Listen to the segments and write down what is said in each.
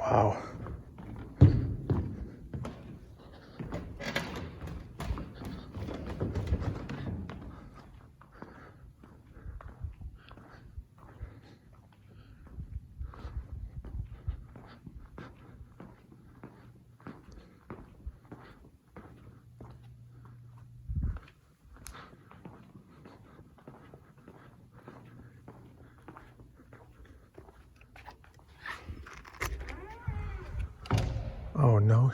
Wow. Oh no.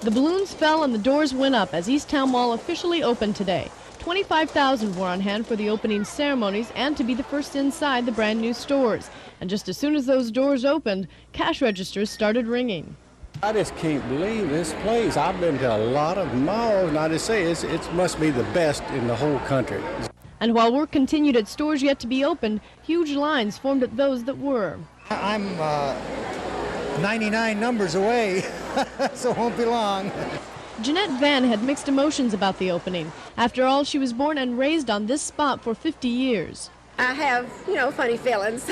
The balloons fell and the doors went up as Easttown Mall officially opened today. 25,000 were on hand for the opening ceremonies and to be the first inside the brand new stores. And just as soon as those doors opened, cash registers started ringing. I just can't believe this place. I've been to a lot of malls, and I just say it must be the best in the whole country. And while work continued at stores yet to be opened, huge lines formed at those that were. I'm 99 numbers away, so it won't be long. Jeanette Van had mixed emotions about the opening. After all, she was born and raised on this spot for 50 years. I have, funny feelings.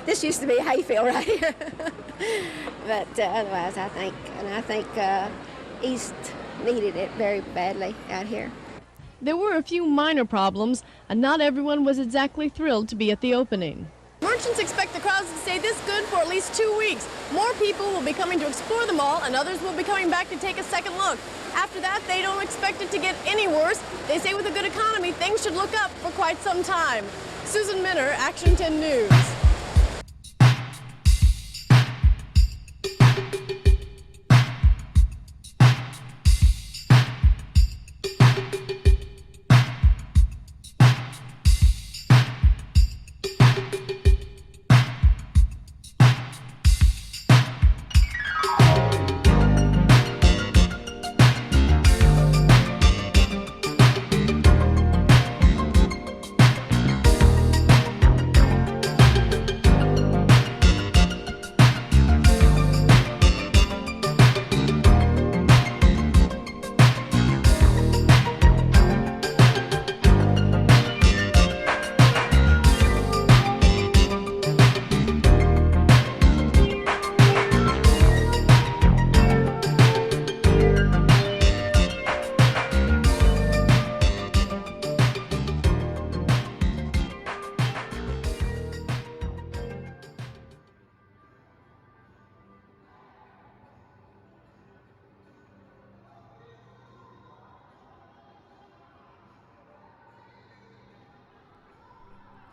This used to be Hayfield right here. But otherwise, I think East needed it very badly out here. There were a few minor problems, and not everyone was exactly thrilled to be at the opening. Merchants expect the crowds to stay this good for at least 2 weeks. More people will be coming to explore the mall, and others will be coming back to take a second look. After that, they don't expect it to get any worse. They say with a good economy, things should look up for quite some time. Susan Minner, Action 10 News.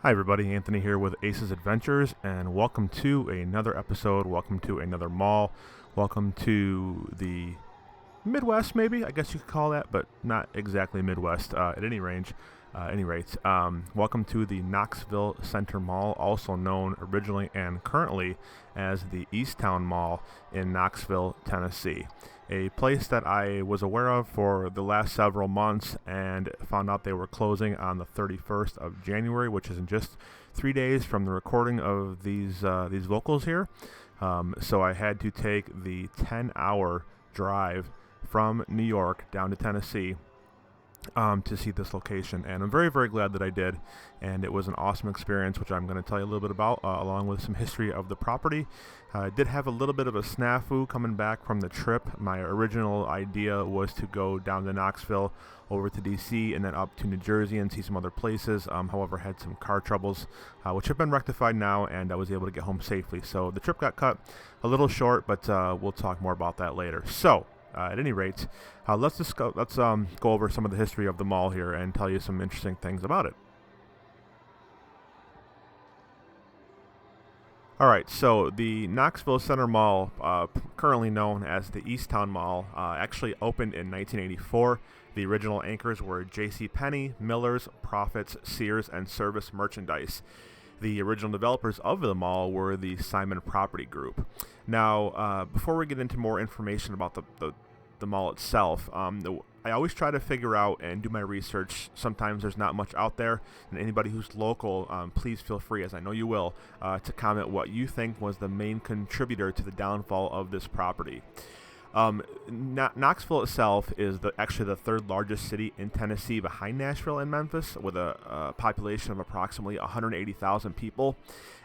Hi everybody, Anthony here with Ace's Adventures, and welcome to another episode, welcome to another mall, welcome to the Midwest maybe, I guess you could call that, but not exactly Midwest at any rate. Welcome to the Knoxville Center Mall, also known originally and currently as the Easttown Mall in Knoxville, Tennessee. A place that I was aware of for the last several months and found out they were closing on the 31st of January, which is in just 3 days from the recording of these vocals here. So I had to take the 10-hour drive from New York down to Tennessee to see this location, and I'm very, very glad that I did, and it was an awesome experience, which I'm going to tell you a little bit about, along with some history of the property. I did have a little bit of a snafu coming back from the trip. My original idea was to go down to Knoxville, over to DC, and then up to New Jersey and see some other places. However, had some car troubles, which have been rectified now, and I was able to get home safely. So the trip got cut a little short, but we'll talk more about that later. So at any rate, let's go over some of the history of the mall here and tell you some interesting things about it. All right, so the Knoxville Center Mall, currently known as the Easttown Mall, actually opened in 1984. The original anchors were JCPenney, Miller's, Profits, Sears, and Service Merchandise. The original developers of the mall were the Simon Property Group. Now, before we get into more information about the mall itself, I always try to figure out and do my research. Sometimes there's not much out there, and anybody who's local, please feel free, as I know you will, to comment what you think was the main contributor to the downfall of this property. Knoxville itself is actually the third largest city in Tennessee behind Nashville and Memphis, with a population of approximately 180,000 people.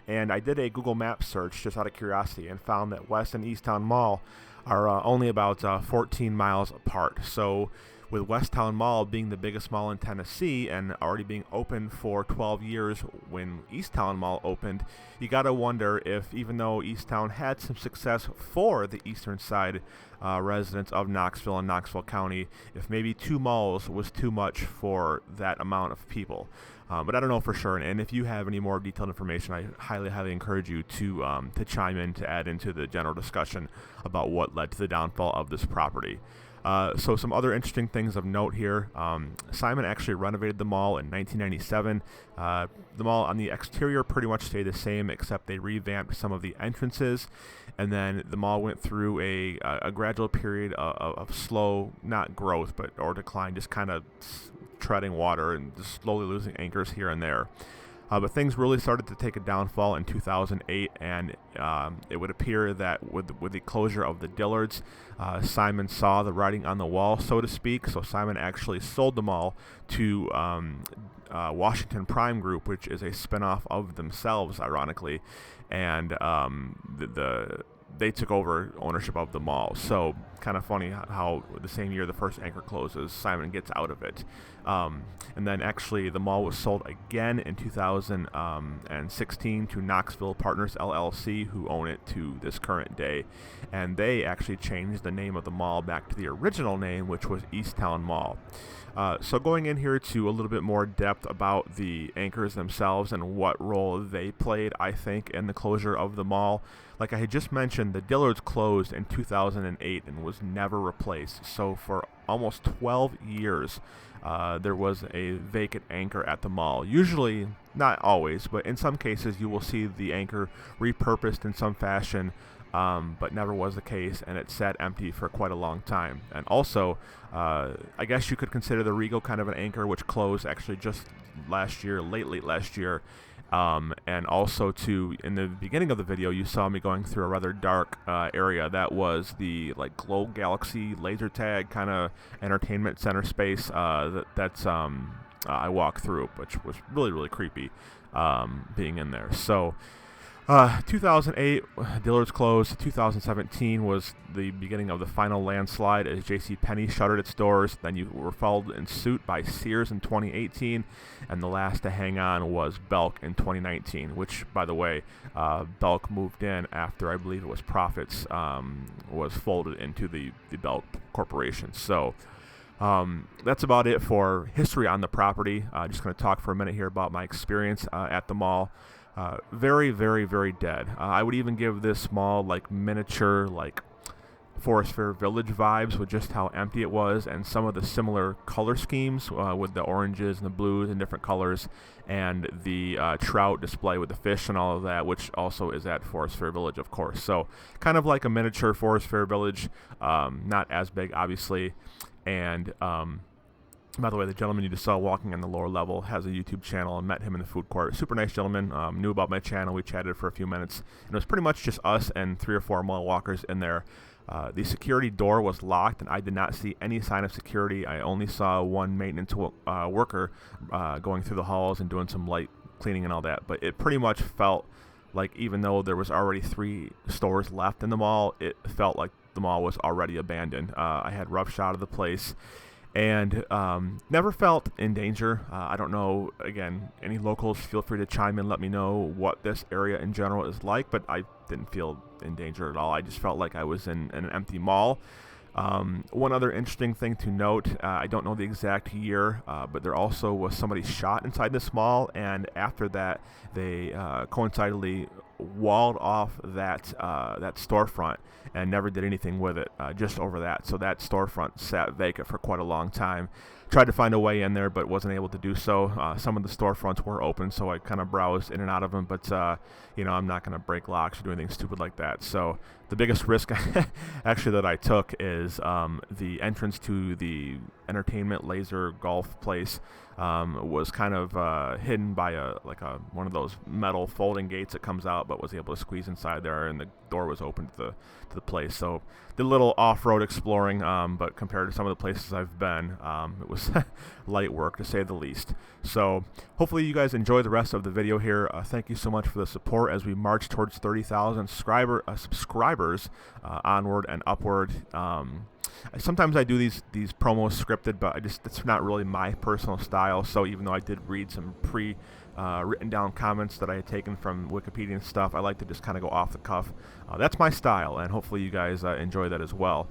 And I did a Google Maps search just out of curiosity and found that West and Easttown Mall are only about 14 miles apart. So with Westtown Mall being the biggest mall in Tennessee and already being open for 12 years when Easttown Mall opened, you got to wonder if, even though Easttown had some success for the eastern side residents of Knoxville and Knoxville County, if maybe 2 malls was too much for that amount of people. But I don't know for sure, and if you have any more detailed information, I highly encourage you to chime in, to add into the general discussion about what led to the downfall of this property. So some other interesting things of note here. Simon actually renovated the mall in 1997. The mall on the exterior pretty much stayed the same, except they revamped some of the entrances, and then the mall went through a gradual period of slow, not growth, or decline, just kind of treading water and just slowly losing anchors here and there. But things really started to take a downfall in 2008, and it would appear that with the closure of the Dillards, Simon saw the writing on the wall, so to speak. So Simon actually sold the mall to Washington Prime Group, which is a spinoff of themselves, ironically, and they took over ownership of the mall. So kind of funny how the same year the first anchor closes, Simon gets out of it. And then actually the mall was sold again in 2016 to Knoxville Partners LLC, who own it to this current day. And they actually changed the name of the mall back to the original name, which was Easttown Mall. So going in here to a little bit more depth about the anchors themselves and what role they played, I think, in the closure of the mall. Like I had just mentioned, the Dillards closed in 2008 and was never replaced. So for almost 12 years, there was a vacant anchor at the mall. Usually, not always, but in some cases, you will see the anchor repurposed in some fashion, but never was the case, and it sat empty for quite a long time. And also, I guess you could consider the Regal kind of an anchor, which closed actually just last year, late last year. And also, in the beginning of the video, you saw me going through a rather dark area. That was the Glow Galaxy laser tag kind of entertainment center space that's I walked through, which was really creepy being in there. So 2008, Dillard's closed. 2017 was the beginning of the final landslide as JCPenney shuttered its doors. Then you were followed in suit by Sears in 2018, and the last to hang on was Belk in 2019, which, by the way, Belk moved in after, I believe it was Profits, was folded into the Belk Corporation. So that's about it for history on the property. Just going to talk for a minute here about my experience at the mall. Very dead. I would even give this mall miniature, Forest Fair Village vibes with just how empty it was, and some of the similar color schemes with the oranges and the blues and different colors, and the trout display with the fish and all of that, which also is at Forest Fair Village, of course. So kind of like a miniature Forest Fair Village, not as big, obviously. And by the way, the gentleman you just saw walking on the lower level has a YouTube channel. I met him in the food court. Super nice gentleman. Knew about my channel. We chatted for a few minutes. And it was pretty much just us and 3 or 4 mall walkers in there. The security door was locked, and I did not see any sign of security. I only saw one maintenance worker going through the halls and doing some light cleaning and all that. But it pretty much felt like, even though there was already 3 stores left in the mall, it felt like the mall was already abandoned. I had rough shot of the place. And never felt in danger. I don't know, again, any locals, feel free to chime in, let me know what this area in general is like, but I didn't feel in danger at all. I just felt like I was in an empty mall. One other interesting thing to note, I don't know the exact year, but there also was somebody shot inside this mall, and after that, they coincidentally walled off that storefront and never did anything with it, just over that. So that storefront sat vacant for quite a long time. tried to find a way in there, but wasn't able to do so. Some of the storefronts were open, so I kind of browsed in and out of them, but I'm not going to break locks or do anything stupid like that. So the biggest risk actually that I took is the entrance to the entertainment laser golf place was kind of hidden by one of those metal folding gates that comes out, but was able to squeeze inside there, and the door was open to the place. So did a little off-road exploring, but compared to some of the places I've been, it was light work to say the least. So hopefully you guys enjoy the rest of the video here. Thank you so much for the support as we march towards 30,000 subscribers onward and upward. Sometimes I do these promos scripted, but it's not really my personal style. So even though I did read some written down comments that I had taken from Wikipedia and stuff, I like to just kind of go off the cuff. That's my style, and hopefully you guys enjoy that as well.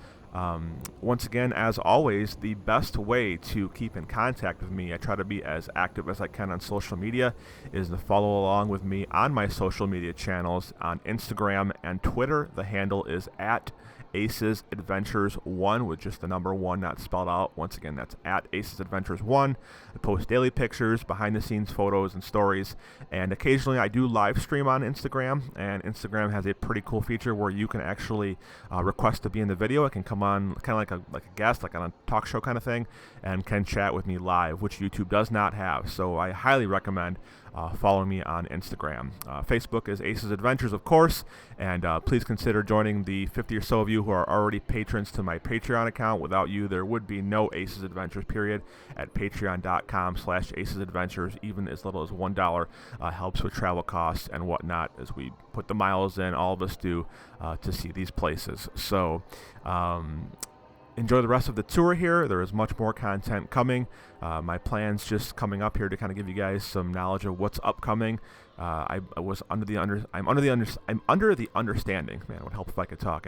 Once again, as always, the best way to keep in contact with me, I try to be as active as I can on social media, is to follow along with me on my social media channels on Instagram and Twitter. The handle is at Aces Adventures 1 with just the number 1 not spelled out. Once again, that's at Aces Adventures 1. I post daily pictures, behind the scenes photos and stories, and occasionally I do live stream on Instagram, and Instagram has a pretty cool feature where you can actually request to be in the video. I can come on kind of like a guest, like on a talk show kind of thing, and can chat with me live, which YouTube does not have. So I highly recommend following me on Instagram. Facebook is Aces Adventures, of course, and please consider joining the 50 or so of you who are already patrons to my Patreon account. Without you, there would be no Aces Adventures, period, at patreon.com/Aces Adventures. Even as little as $1 helps with travel costs and whatnot as we put the miles in, all of us do, to see these places. So enjoy the rest of the tour here. There is much more content coming. My plans just coming up here to kind of give you guys some knowledge of what's upcoming. I'm under the understanding, man, it would help if I could talk,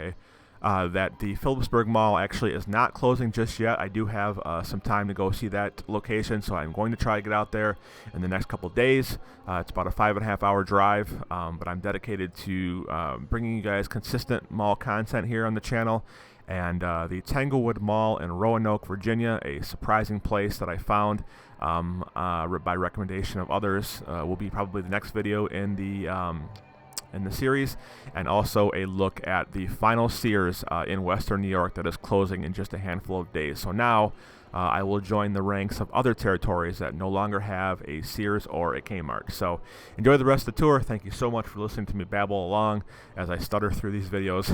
that the Phillipsburg Mall actually is not closing just yet. I do have some time to go see that location, so I'm going to try to get out there in the next couple of days. It's about a 5.5 hour drive, but I'm dedicated to bringing you guys consistent mall content here on the channel. And the Tanglewood Mall in Roanoke, Virginia, a surprising place that I found by recommendation of others, will be probably the next video in the series, and also a look at the final Sears in Western New York that is closing in just a handful of days. So now I will join the ranks of other territories that no longer have a Sears or a Kmart. So enjoy the rest of the tour. Thank you so much for listening to me babble along as I stutter through these videos.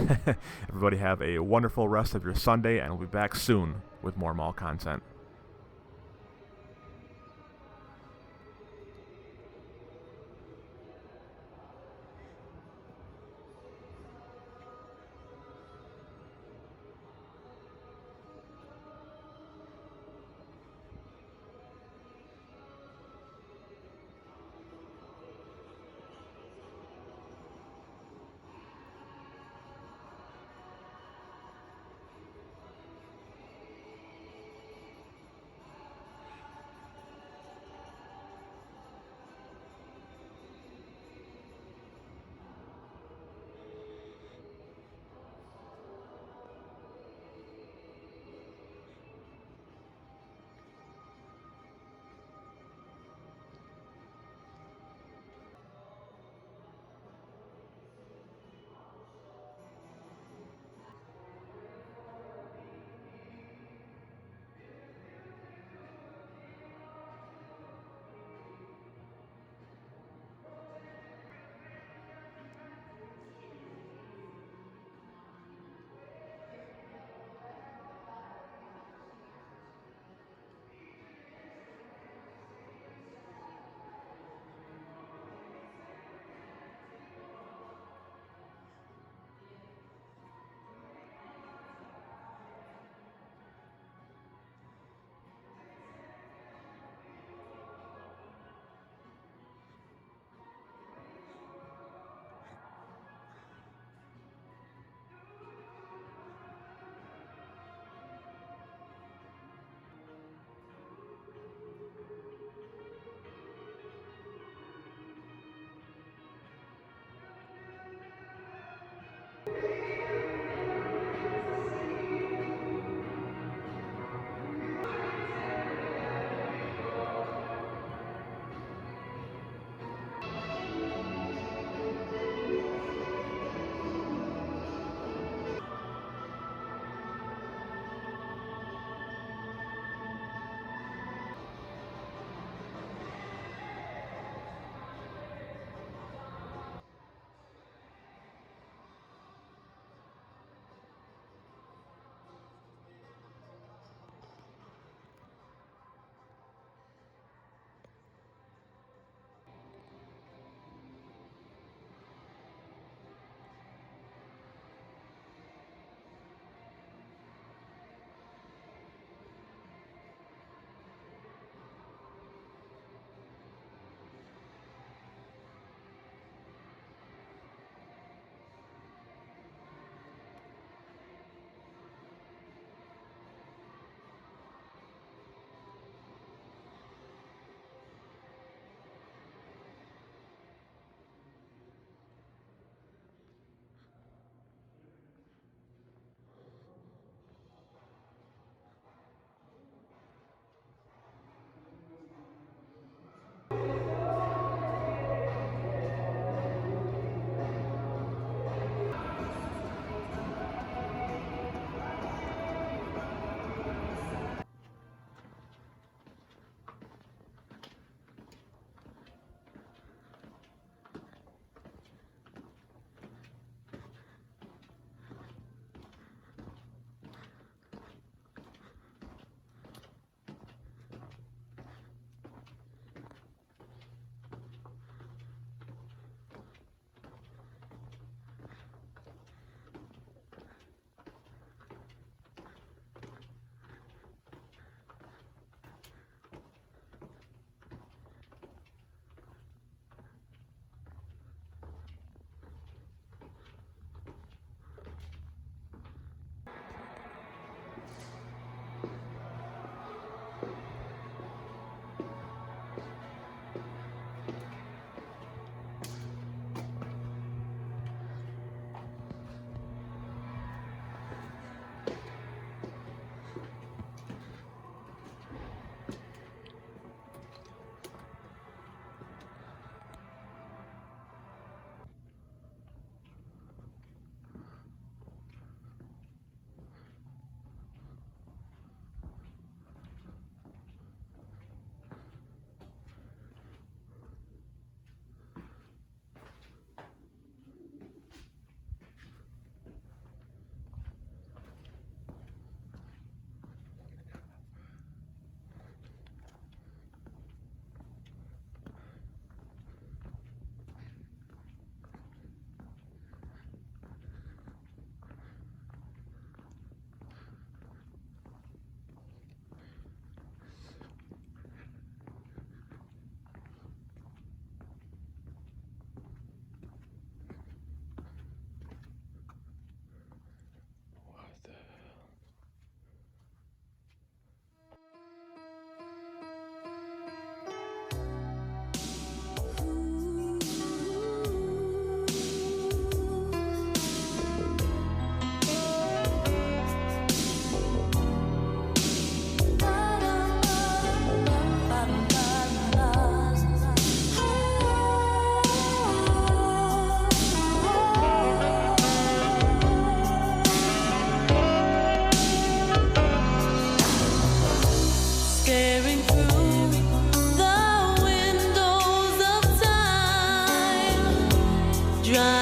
Everybody have a wonderful rest of your Sunday, and we'll be back soon with more mall content.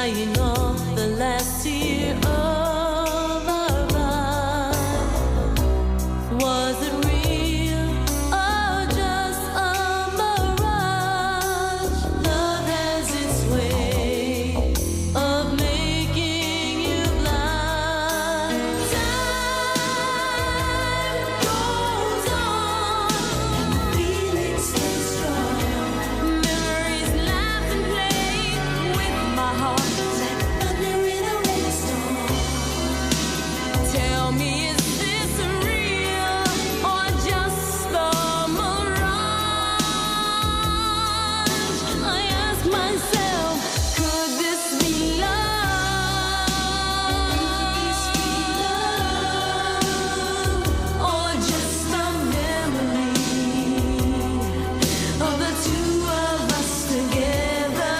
crying off the last tear of our life. Was it real or just a mirage? Love has its way of making you blind. Time goes on and feelings stay strong. Memories laugh and play with my heart like thunder in a rainstorm. Tell me, is this real or just a mirage? I ask myself, could this be love? Or just a memory of the two of us together?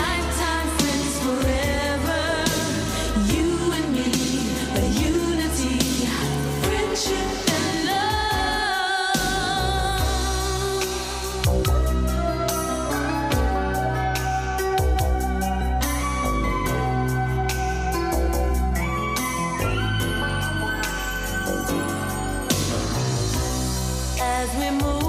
Lifetime friends forever. You and me, the unity, friendship and love. As we move